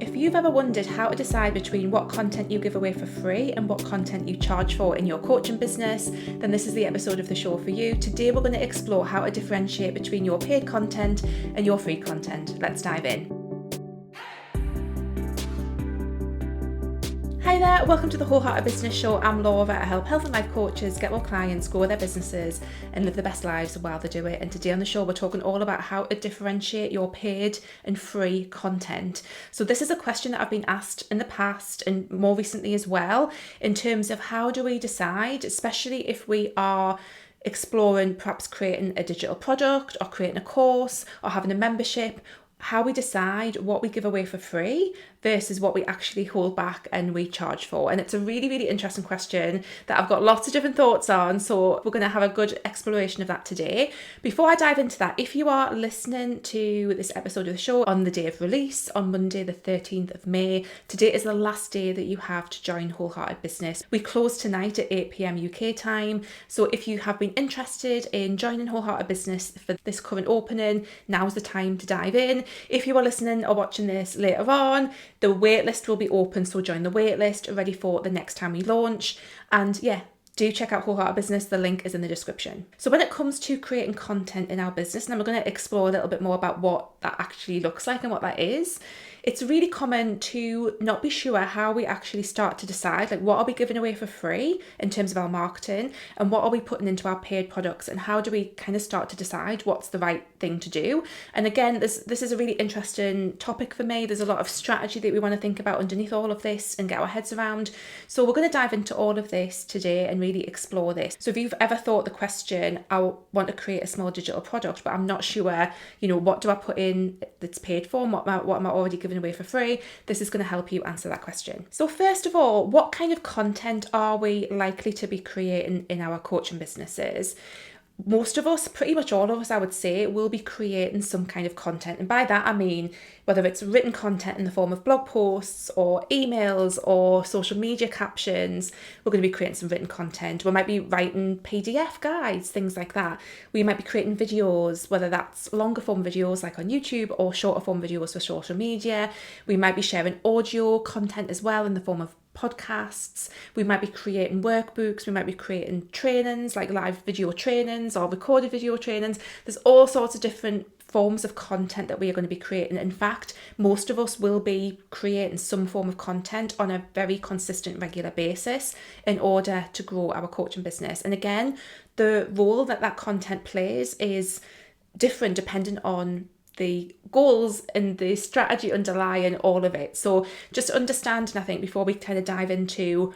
If you've ever wondered how to decide between what content you give away for free and what content you charge for in your coaching business, then this is the episode of the show for you. Today we're going to explore how to differentiate between your paid content and your free content. Let's dive in. Hi there, welcome to the Wholehearted Business Show. I'm Laura. I help health and life coaches get more clients, grow their businesses and live the best lives while they do it. And today on the show we're talking all about how to differentiate your paid and free content. So this is a question that I've been asked in the past and more recently as well, in terms of how do we decide, especially if we are exploring perhaps creating a digital product or creating a course or having a membership, how we decide what we give away for free versus what we actually hold back and we charge for. And it's a really, really interesting question that I've got lots of different thoughts on. So we're going to have a good exploration of that today. Before I dive into that, if you are listening to this episode of the show on the day of release, on Monday, the 13th of May, today is the last day that you have to join Wholehearted Business. We close tonight at 8 p.m. UK time. So if you have been interested in joining Wholehearted Business for this current opening, now's the time to dive in. If you are listening or watching this later on, the waitlist will be open, so join the waitlist, ready for the next time we launch. And yeah, do check out Wholehearted Business. The link is in the description. So when it comes to creating content in our business, and we're going to explore a little bit more about what that actually looks like and what that is, it's really common to not be sure how we actually start to decide, like, what are we giving away for free in terms of our marketing and what are we putting into our paid products, and how do we kind of start to decide what's the right thing to do. And again, this is a really interesting topic for me. There's a lot of strategy that we want to think about underneath all of this and get our heads around. So we're going to dive into all of this today and really explore this. So if you've ever thought the question, I want to create a small digital product, but I'm not sure, what do I put in that's paid for and what am I already giving away for free, this is going to help you answer that question. So first of all, what kind of content are we likely to be creating in our coaching businesses? Most of us, pretty much all of us, I would say, will be creating some kind of content. And by that, I mean, whether it's written content in the form of blog posts or emails or social media captions, we're going to be creating some written content. We might be writing PDF guides, things like that. We might be creating videos, whether that's longer form videos like on YouTube or shorter form videos for social media. We might be sharing audio content as well in the form of podcasts. We might be creating workbooks. We might be creating trainings like live video trainings or recorded video trainings. There's all sorts of different forms of content that we are going to be creating. In fact, most of us will be creating some form of content on a very consistent, regular basis in order to grow our coaching business. And again, the role that content plays is different depending on the goals and the strategy underlying all of it. So just understanding, I think, before we kind of dive into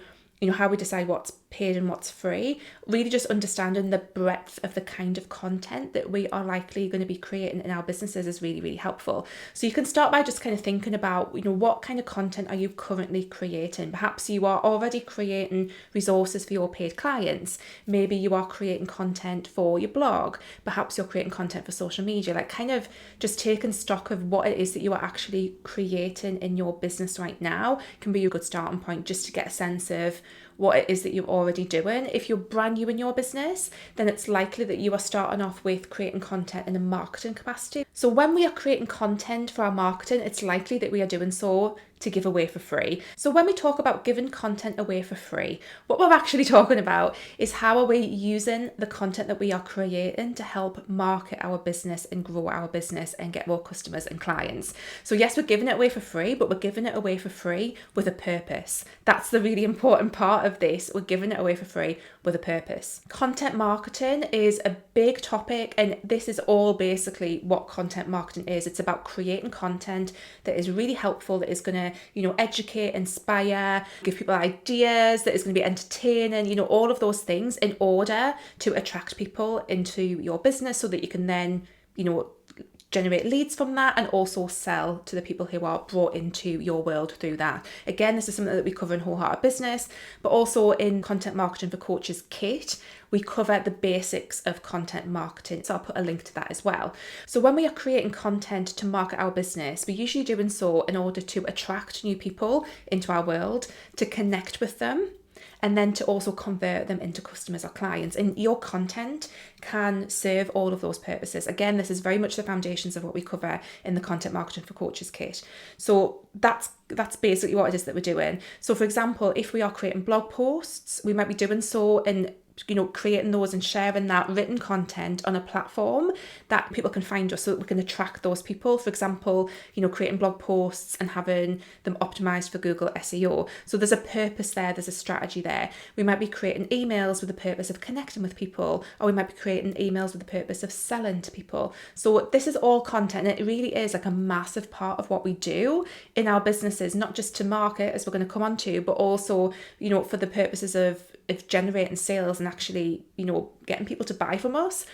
how we decide what's paid and what's free, really just understanding the breadth of the kind of content that we are likely going to be creating in our businesses is really, really helpful. So you can start by just kind of thinking about, what kind of content are you currently creating? Perhaps you are already creating resources for your paid clients. Maybe you are creating content for your blog. Perhaps you're creating content for social media, like kind of just taking stock of what it is that you are actually creating in your business right now can be a good starting point just to get a sense of what it is that you're already doing. If you're brand new in your business, then it's likely that you are starting off with creating content in a marketing capacity. So when we are creating content for our marketing, it's likely that we are doing so to give away for free. So when we talk about giving content away for free, what we're actually talking about is how are we using the content that we are creating to help market our business and grow our business and get more customers and clients. So yes, we're giving it away for free, but we're giving it away for free with a purpose. That's the really important part of this. We're giving it away for free with a purpose. Content marketing is a big topic, and this is all basically what content marketing is. It's about creating content that is really helpful, that is going to educate, inspire, give people ideas, that is going to be entertaining, all of those things in order to attract people into your business so that you can then, generate leads from that and also sell to the people who are brought into your world through that. Again, this is something that we cover in Wholehearted Business, but also in Content Marketing for Coaches Kit, we cover the basics of content marketing. So I'll put a link to that as well. So when we are creating content to market our business, we're usually doing so in order to attract new people into our world, to connect with them, and then to also convert them into customers or clients. And your content can serve all of those purposes. Again, this is very much the foundations of what we cover in the Content Marketing for Coaches kit. So that's basically what it is that we're doing. So for example, if we are creating blog posts, we might be doing so in creating those and sharing that written content on a platform that people can find us so that we can attract those people. For example, creating blog posts and having them optimized for Google SEO. So there's a purpose there, there's a strategy there. We might be creating emails with the purpose of connecting with people, or we might be creating emails with the purpose of selling to people. So this is all content, and it really is like a massive part of what we do in our businesses, not just to market, as we're going to come on to, but also, for the purposes of generating sales and actually, getting people to buy from us.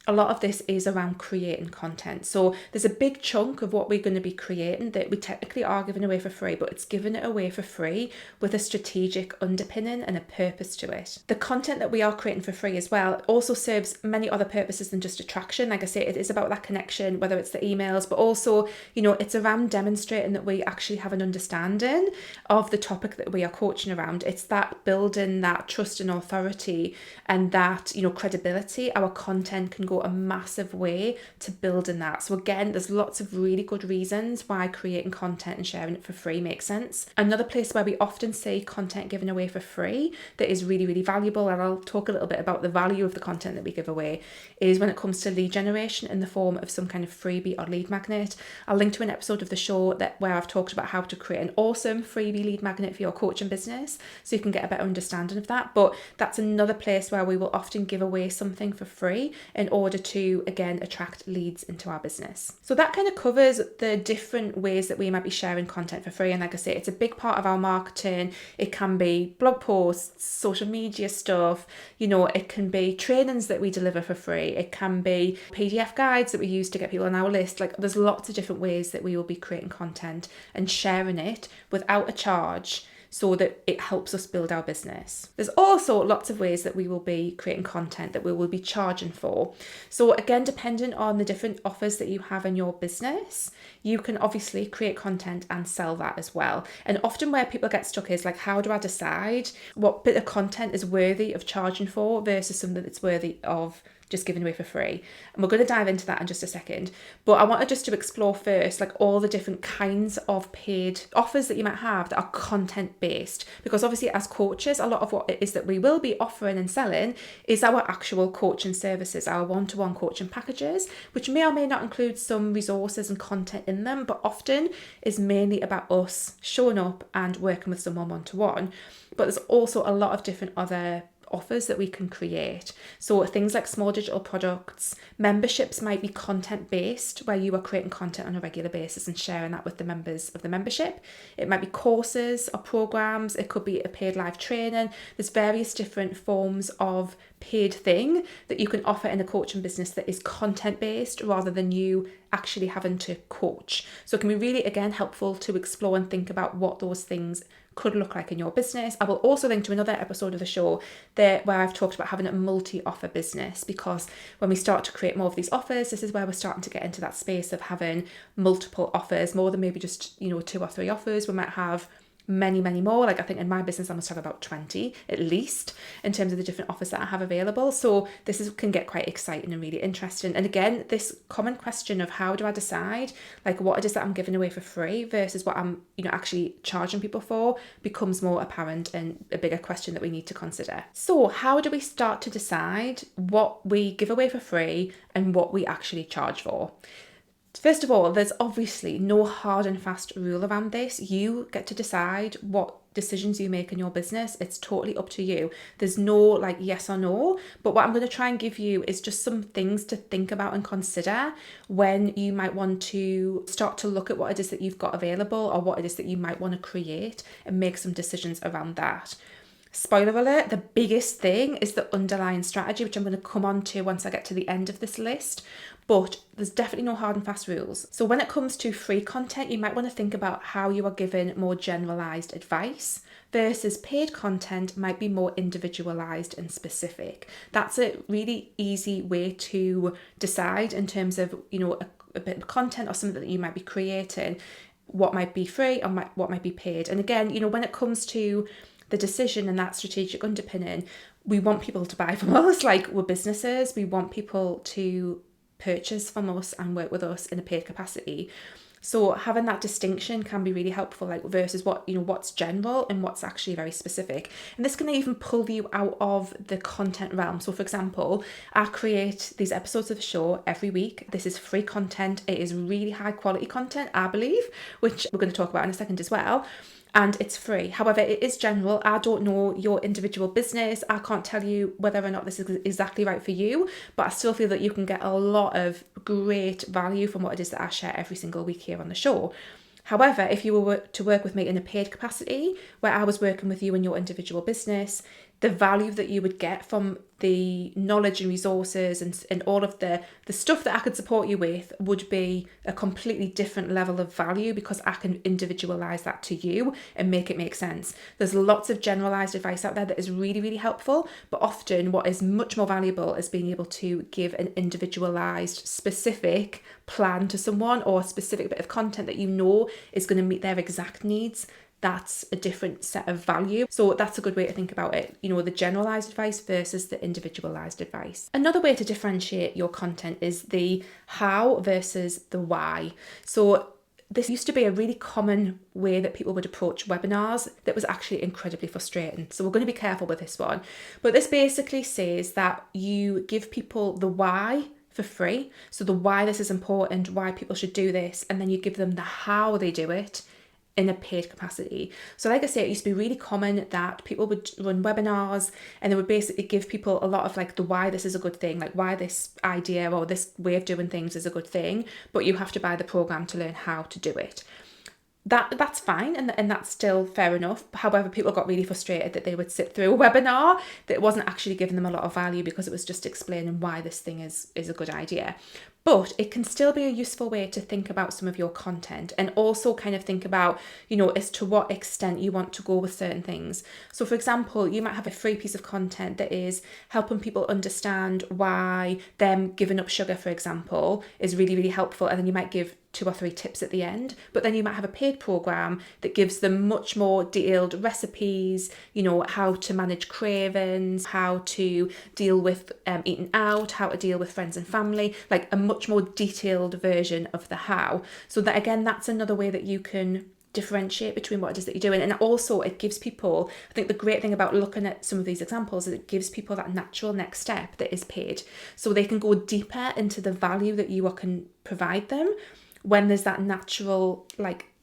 A lot of this is around creating content. So there's a big chunk of what we're going to be creating that we technically are giving away for free, but it's giving it away for free with a strategic underpinning and a purpose to it. The content that we are creating for free as well also serves many other purposes than just attraction. Like I say, it is about that connection, whether it's the emails, but also, it's around demonstrating that we actually have an understanding of the topic that we are coaching around. It's that building that trust and authority and that, credibility. Our content can go a massive way to building that. So again, there's lots of really good reasons why creating content and sharing it for free makes sense. Another place where we often see content given away for free that is really, really valuable, and I'll talk a little bit about the value of the content that we give away, is when it comes to lead generation in the form of some kind of freebie or lead magnet. I'll link to an episode of the show where I've talked about how to create an awesome freebie lead magnet for your coaching business, so you can get a better understanding of that. But that's another place where we will often give away something for free in order to, again, attract leads into our business. So that kind of covers the different ways that we might be sharing content for free. And like I say, it's a big part of our marketing. It can be blog posts, social media stuff, it can be trainings that we deliver for free. It can be PDF guides that we use to get people on our list. Like, there's lots of different ways that we will be creating content and sharing it without a charge, so that it helps us build our business. There's also lots of ways that we will be creating content that we will be charging for. So again, depending on the different offers that you have in your business, you can obviously create content and sell that as well. And often where people get stuck is like, how do I decide what bit of content is worthy of charging for versus something that's worthy of just giving away for free? And we're going to dive into that in just a second. But I wanted just to explore first, like, all the different kinds of paid offers that you might have that are content based. Because obviously as coaches, a lot of what it is that we will be offering and selling is our actual coaching services, our one-to-one coaching packages, which may or may not include some resources and content in them, but often is mainly about us showing up and working with someone one-to-one. But there's also a lot of different other offers that we can create. So things like small digital products, memberships might be content based, where you are creating content on a regular basis and sharing that with the members of the membership. It might be courses or programs. It could be a paid live training. There's various different forms of paid thing that you can offer in a coaching business that is content based rather than you actually having to coach. So it can be really, again, helpful to explore and think about what those things could look like in your business. I will also link to another episode of the show there where I've talked about having a multi-offer business, because when we start to create more of these offers, this is where we're starting to get into that space of having multiple offers, more than maybe just 2 or 3 offers. We might have many more. Like, I think in my business I must have about 20 at least in terms of the different offers that I have available. So this can get quite exciting and really interesting. And again, this common question of how do I decide like what it is that I'm giving away for free versus what I'm actually charging people for becomes more apparent and a bigger question that we need to consider. So how do we start to decide what we give away for free and what we actually charge for? First of all, there's obviously no hard and fast rule around this. You get to decide what decisions you make in your business. It's totally up to you. There's no like yes or no, but what I'm going to try and give you is just some things to think about and consider when you might want to start to look at what it is that you've got available or what it is that you might want to create and make some decisions around that. Spoiler alert, the biggest thing is the underlying strategy, which I'm going to come on to once I get to the end of this list. But there's definitely no hard and fast rules. So when it comes to free content, you might want to think about how you are given more generalized advice versus paid content might be more individualized and specific. That's a really easy way to decide in terms of, a bit of content or something that you might be creating, what might be free and what might be paid. And again, when it comes to the decision and that strategic underpinning, we want people to buy from us. Like, we're businesses, we want people to purchase from us and work with us in a paid capacity. So having that distinction can be really helpful, like versus what's general and what's actually very specific. And this can even pull you out of the content realm. So for example, I create these episodes of the show every week. This is free content. It is really high quality content, I believe, which we're going to talk about in a second as well. And it's free. However, it is general. I don't know your individual business. I can't tell you whether or not this is exactly right for you, but I still feel that you can get a lot of great value from what it is that I share every single week here on the show. However, if you were to work with me in a paid capacity, where I was working with you in your individual business, the value that you would get from the knowledge and resources and all of the stuff that I could support you with would be a completely different level of value, because I can individualize that to you and make it make sense. There's lots of generalized advice out there that is really, really helpful, but often what is much more valuable is being able to give an individualized, specific plan to someone, or a specific bit of content that you know is going to meet their exact needs. That's a different set of value. So that's a good way to think about it, the generalized advice versus the individualized advice. Another way to differentiate your content is the how versus the why. So this used to be a really common way that people would approach webinars that was actually incredibly frustrating. So we're going to be careful with this one. But this basically says that you give people the why for free. So the why this is important, why people should do this, and then you give them the how they do it in a paid capacity. So like I say, it used to be really common that people would run webinars and they would basically give people a lot of like the why this is a good thing, like why this idea or this way of doing things is a good thing, but you have to buy the program to learn how to do it. That's fine, and that's still fair enough. However, people got really frustrated that they would sit through a webinar that wasn't actually giving them a lot of value because it was just explaining why this thing is a good idea. But it can still be a useful way to think about some of your content, and also kind of think about, as to what extent you want to go with certain things. So for example, you might have a free piece of content that is helping people understand why them giving up sugar, for example, is really, really helpful. And then you might give 2 or 3 tips at the end, but then you might have a paid program that gives them much more detailed recipes, how to manage cravings, how to deal with eating out, how to deal with friends and family, like a much more detailed version of the how. So that, again, that's another way that you can differentiate between what it is that you're doing. And also it gives people, I think the great thing about looking at some of these examples is it gives people that natural next step that is paid, so they can go deeper into the value that you can provide them when there's that natural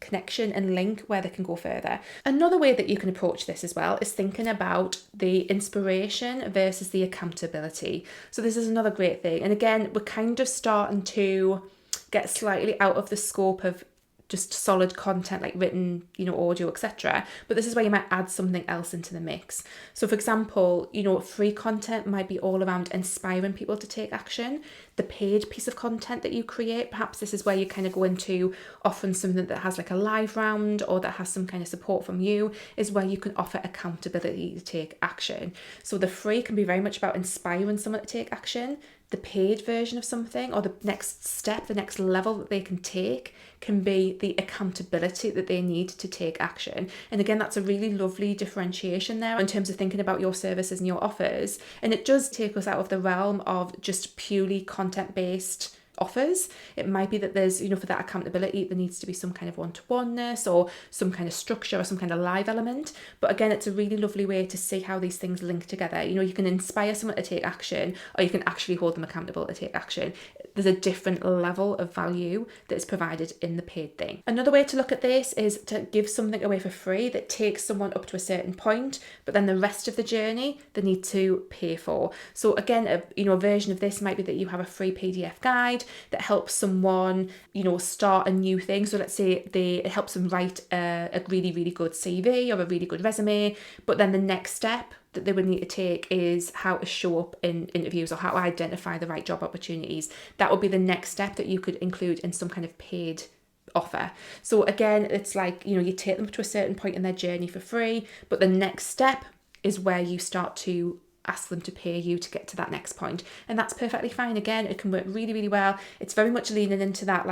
connection and link where they can go further. Another way that you can approach this as well is thinking about the inspiration versus the accountability. So this is another great thing. And again, we're kind of starting to get slightly out of the scope of just solid content like written, audio, etc. But this is where you might add something else into the mix. So for example, free content might be all around inspiring people to take action. The paid piece of content that you create, perhaps this is where you kind of go into often something that has like a live round or that has some kind of support from you, is where you can offer accountability to take action. So the free can be very much about inspiring someone to take action. The paid version of something, or the next step, the next level that they can take, can be the accountability that they need to take action. And again, that's a really lovely differentiation there in terms of thinking about your services and your offers. And it does take us out of the realm of just purely content-based offers. It might be that there's, for that accountability, there needs to be some kind of one-to-oneness or some kind of structure or some kind of live element. But again, it's a really lovely way to see how these things link together. You can inspire someone to take action, or you can actually hold them accountable to take action. There's a different level of value that is provided in the paid thing. Another way to look at this is to give something away for free that takes someone up to a certain point, but then the rest of the journey they need to pay for. So again, a version of this might be that you have a free PDF guide that helps someone, start a new thing. So let's say it helps them write a really, really good CV or a really good resume, but then the next step that they would need to take is how to show up in interviews or how to identify the right job opportunities. That would be the next step that you could include in some kind of paid offer. So again, it's like, you take them to a certain point in their journey for free, but the next step is where you start to ask them to pay you to get to that next point. And that's perfectly fine. Again, it can work really, really well. It's very much leaning into that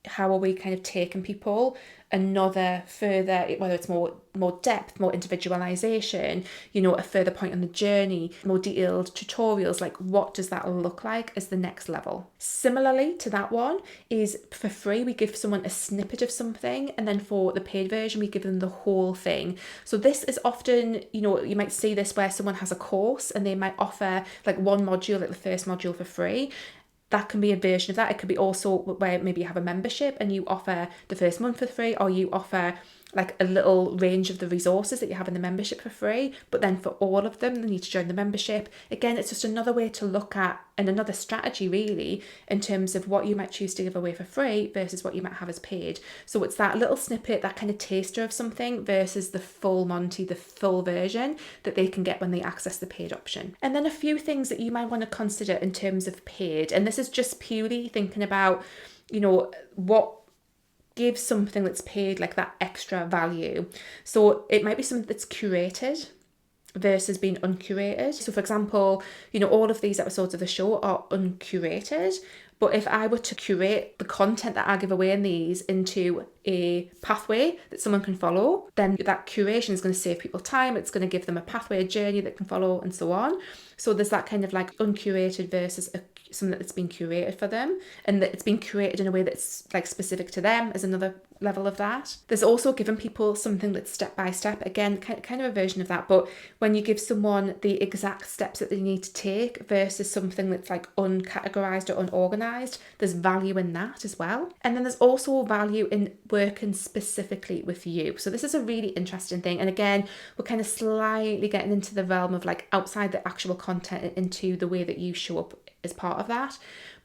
how are we kind of taking people another further, whether it's more depth, more individualization, a further point on the journey, more detailed tutorials, like what does that look like as the next level. Similarly to that one is for free, we give someone a snippet of something, and then for the paid version, we give them the whole thing. So this is often, you might see this where someone has a course and they might offer like one module, like the first module for free. That can be a version of that. It could be also where maybe you have a membership and you offer the first month for free, or you offer like a little range of the resources that you have in the membership for free, but then for all of them, they need to join the membership. Again, it's just another way to look at, and another strategy really, in terms of what you might choose to give away for free versus what you might have as paid. So it's that little snippet, that kind of taster of something versus the full Monty, the full version that they can get when they access the paid option. And then a few things that you might want to consider in terms of paid, and this is just purely thinking about, what gives something that's paid like that extra value. So it might be something that's curated versus being uncurated. So for example, all of these episodes of the show are uncurated, but if I were to curate the content that I give away in these into a pathway that someone can follow, then that curation is going to save people time. It's going to give them a pathway, a journey that can follow, and so on. So there's that kind of like uncurated versus something that's been curated for them, and that it's been curated in a way that's like specific to them as another level of that. There's also giving people something that's step by step, again kind of a version of that, but when you give someone the exact steps that they need to take versus something that's like uncategorized or unorganized, there's value in that as well. And then there's also value in working specifically with you. So this is a really interesting thing, and again, we're kind of slightly getting into the realm of like outside the actual content and into the way that you show up as part of that.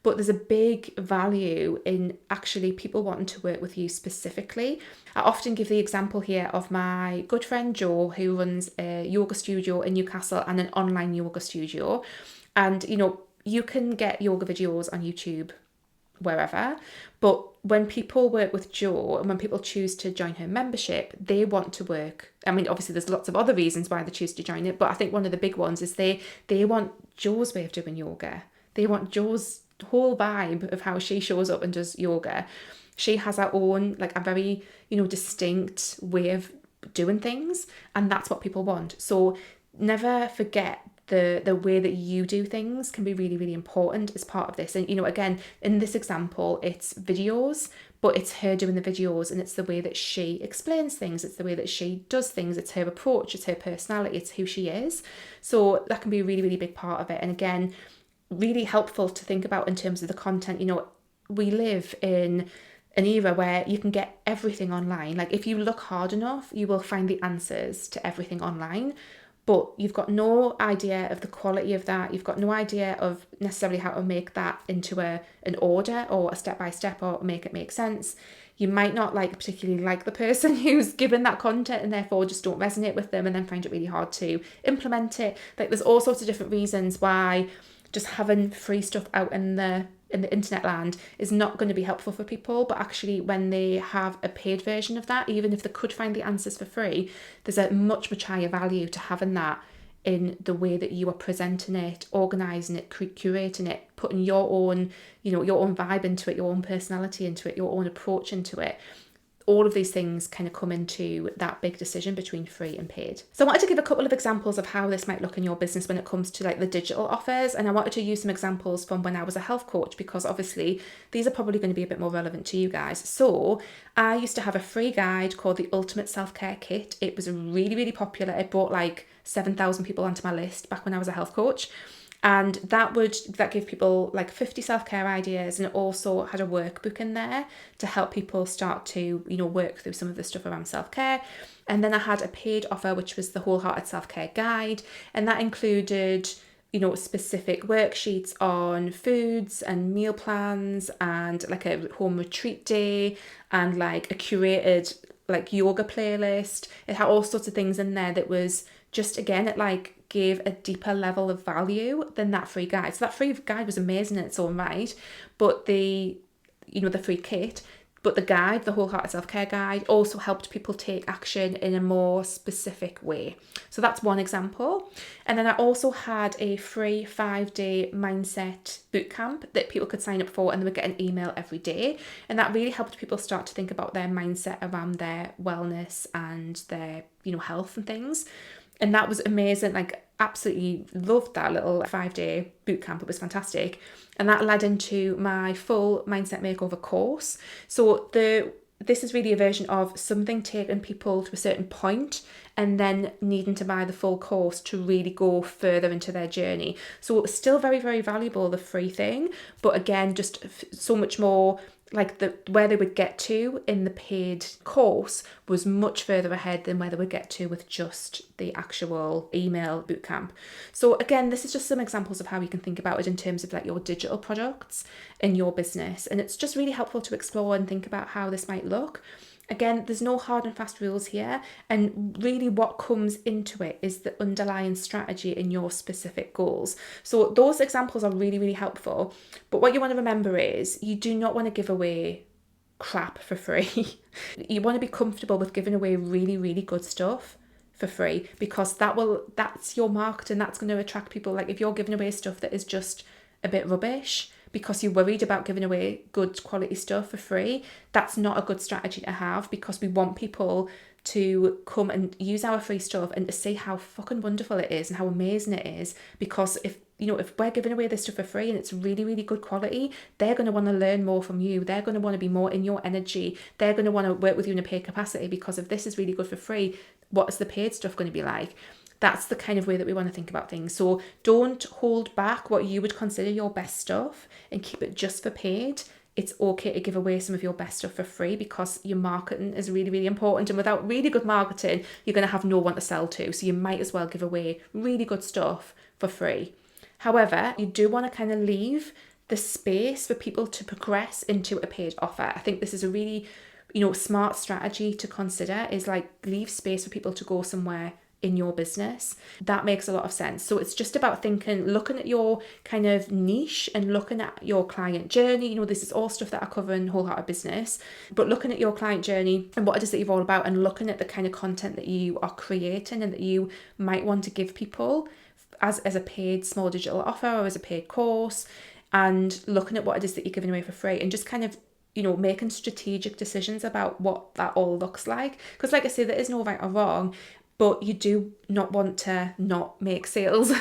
But there's a big value in actually people wanting to work with you specifically. I often give the example here of my good friend Jo, who runs a yoga studio in Newcastle and an online yoga studio. And, you can get yoga videos on YouTube wherever, but when people work with Jo and when people choose to join her membership, they want to work. I mean, obviously there's lots of other reasons why they choose to join it, but I think one of the big ones is they want Jo's way of doing yoga. They want Jo's whole vibe of how she shows up and does yoga. She has her own, like a very, distinct way of doing things, and that's what people want. So never forget the way that you do things can be really, really important as part of this. And, again, in this example, it's videos, but it's her doing the videos, and it's the way that she explains things. It's the way that she does things. It's her approach. It's her personality. It's who she is. So that can be a really, really big part of it. And again, really helpful to think about in terms of the content. We live in an era where you can get everything online. Like if you look hard enough, you will find the answers to everything online, but you've got no idea of the quality of that. You've got no idea of necessarily how to make that into an order or a step-by-step or make it make sense. You might not particularly like the person who's given that content, and therefore just don't resonate with them, and then find it really hard to implement it. Like there's all sorts of different reasons why just having free stuff out in the internet land is not going to be helpful for people. But actually, when they have a paid version of that, even if they could find the answers for free, there's a much, much higher value to having that in the way that you are presenting it, organising it, curating it, putting your own, your own vibe into it, your own personality into it, your own approach into it. All of these things kind of come into that big decision between free and paid. So I wanted to give a couple of examples of how this might look in your business when it comes to the digital offers. And I wanted to use some examples from when I was a health coach, because obviously these are probably going to be a bit more relevant to you guys. So I used to have a free guide called the Ultimate Self-Care Kit. It was really, really popular. It brought 7,000 people onto my list back when I was a health coach. And that gave people 50 self-care ideas, and it also had a workbook in there to help people start to, work through some of the stuff around self-care. And then I had a paid offer, which was the Wholehearted Self-Care Guide, and that included, specific worksheets on foods and meal plans, and a home retreat day, and a curated yoga playlist. It had all sorts of things in there that was just, again, it gave a deeper level of value than that free guide. So that free guide was amazing in its own right, but the free kit But the guide, the Wholehearted Self-Care Guide, also helped people take action in a more specific way. So that's one example. And then I also had a free 5-day mindset bootcamp that people could sign up for, and they would get an email every day. And that really helped people start to think about their mindset around their wellness and their, health and things. And that was amazing. Like, absolutely loved that little 5-day bootcamp. It was fantastic. And that led into my full mindset makeover course. So this is really a version of something taking people to a certain point and then needing to buy the full course to really go further into their journey. So it was still very, very valuable, the free thing, but again, just so much more, like where they would get to in the paid course was much further ahead than where they would get to with just the actual email bootcamp. So again, this is just some examples of how you can think about it in terms of like your digital products in your business. And it's just really helpful to explore and think about how this might look. Again, there's no hard and fast rules here, and really what comes into it is the underlying strategy in your specific goals. So those examples are really, really helpful, but what you want to remember is you do not want to give away crap for free. You want to be comfortable with giving away really, really good stuff for free, because that's your marketing, that's going to attract people. Like if you're giving away stuff that is just a bit rubbish because you're worried about giving away good quality stuff for free, that's not a good strategy to have, because we want people to come and use our free stuff and to see how fucking wonderful it is and how amazing it is. Because if we're giving away this stuff for free and it's really, really good quality, they're going to want to learn more from you. They're going to want to be more in your energy. They're going to want to work with you in a paid capacity, because if this is really good for free, what is the paid stuff going to be like? That's the kind of way that we want to think about things. So don't hold back what you would consider your best stuff and keep it just for paid. It's okay to give away some of your best stuff for free, because your marketing is really, really important. And without really good marketing, you're going to have no one to sell to. So you might as well give away really good stuff for free. However, you do want to kind of leave the space for people to progress into a paid offer. I think this is a really, smart strategy to consider, is like leave space for people to go somewhere in your business. That makes a lot of sense. So it's just about looking at your kind of niche and looking at your client journey. This is all stuff that I cover in Wholehearted Business, but looking at your client journey and what it is that you're all about, and looking at the kind of content that you are creating and that you might want to give people as a paid small digital offer or as a paid course, and looking at what it is that you're giving away for free, and just kind of making strategic decisions about what that all looks like. Because like I say, there is no right or wrong, but you do not want to not make sales.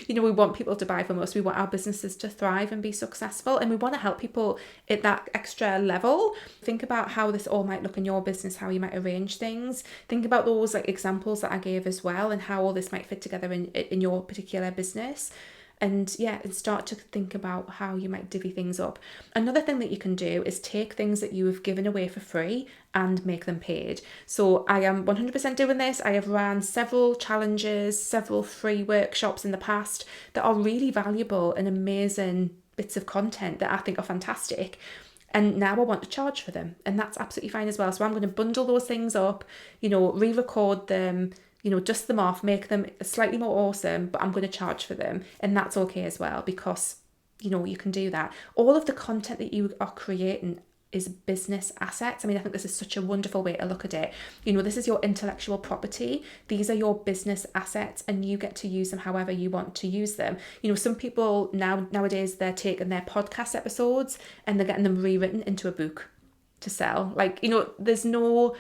We want people to buy from us. We want our businesses to thrive and be successful. And we want to help people at that extra level. Think about how this all might look in your business, how you might arrange things. Think about those like examples that I gave as well, and how all this might fit together in your particular business. And start to think about how you might divvy things up. Another thing that you can do is take things that you have given away for free and make them paid. So I am 100% doing this. I have ran several challenges, several free workshops in the past that are really valuable and amazing bits of content that I think are fantastic. And now I want to charge for them, and that's absolutely fine as well. So I'm going to bundle those things up, re-record them, dust them off, make them slightly more awesome, but I'm going to charge for them. And that's okay as well, because, you can do that. All of the content that you are creating is business assets. I mean, I think this is such a wonderful way to look at it. This is your intellectual property. These are your business assets, and you get to use them however you want to use them. Some people nowadays, they're taking their podcast episodes and they're getting them rewritten into a book to sell. There's no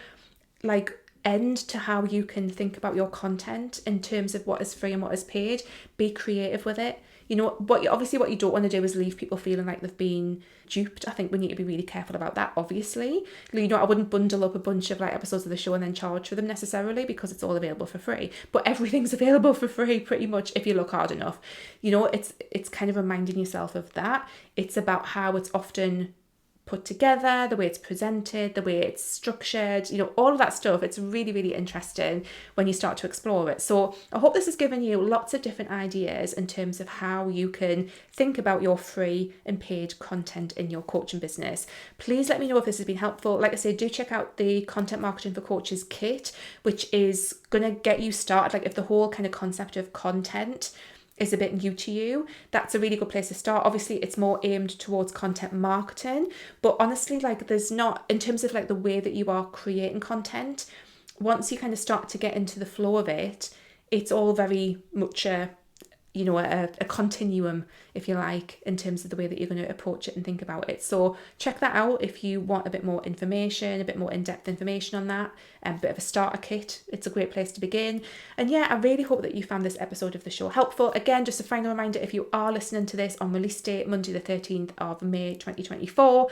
end to how you can think about your content in terms of what is free and what is paid. Be creative with it. What you don't want to do is leave people feeling like they've been duped. I think we need to be really careful about that, obviously. I wouldn't bundle up a bunch of episodes of the show and then charge for them necessarily, because it's all available for free. But everything's available for free pretty much if you look hard enough. It's kind of reminding yourself of that. It's about how it's often put together, the way it's presented, the way it's structured, all of that stuff. It's really, really interesting when you start to explore it. So I hope this has given you lots of different ideas in terms of how you can think about your free and paid content in your coaching business. Please let me know if this has been helpful. Like I say, do check out the Content Marketing for Coaches kit, which is going to get you started. If the whole kind of concept of content is a bit new to you, that's a really good place to start. Obviously, it's more aimed towards content marketing, but honestly, like there's not, in terms of like the way that you are creating content, once you kind of start to get into the flow of it, it's all very much a continuum, if you like, in terms of the way that you're going to approach it and think about it. So check that out if you want a bit more information, a bit more in-depth information on that, and a bit of a starter kit. It's a great place to begin. And yeah, I really hope that you found this episode of the show helpful. Again, just a final reminder, if you are listening to this on release date, Monday the 13th of May 2024,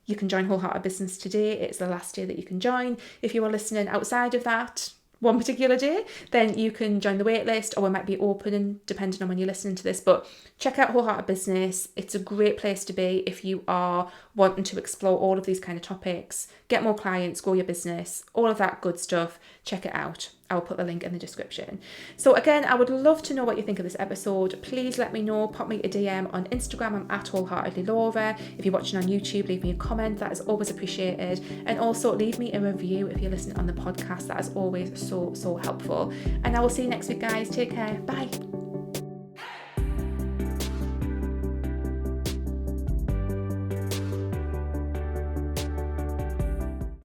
you can join Wholehearted Business today. It's the last day that you can join. If you are listening outside of that one particular day, then you can join the waitlist, or it might be open depending on when you're listening to this. But check out Wholehearted Business. It's a great place to be if you are wanting to explore all of these kind of topics, get more clients, grow your business, all of that good stuff. Check it out. I'll put the link in the description. So again, I would love to know what you think of this episode. Please let me know. Pop me a DM on Instagram. I'm at wholeheartedlylaura. If you're watching on YouTube, leave me a comment. That is always appreciated. And also leave me a review if you're listening on the podcast. That is always so helpful. And I will see you next week, guys. Take care. Bye.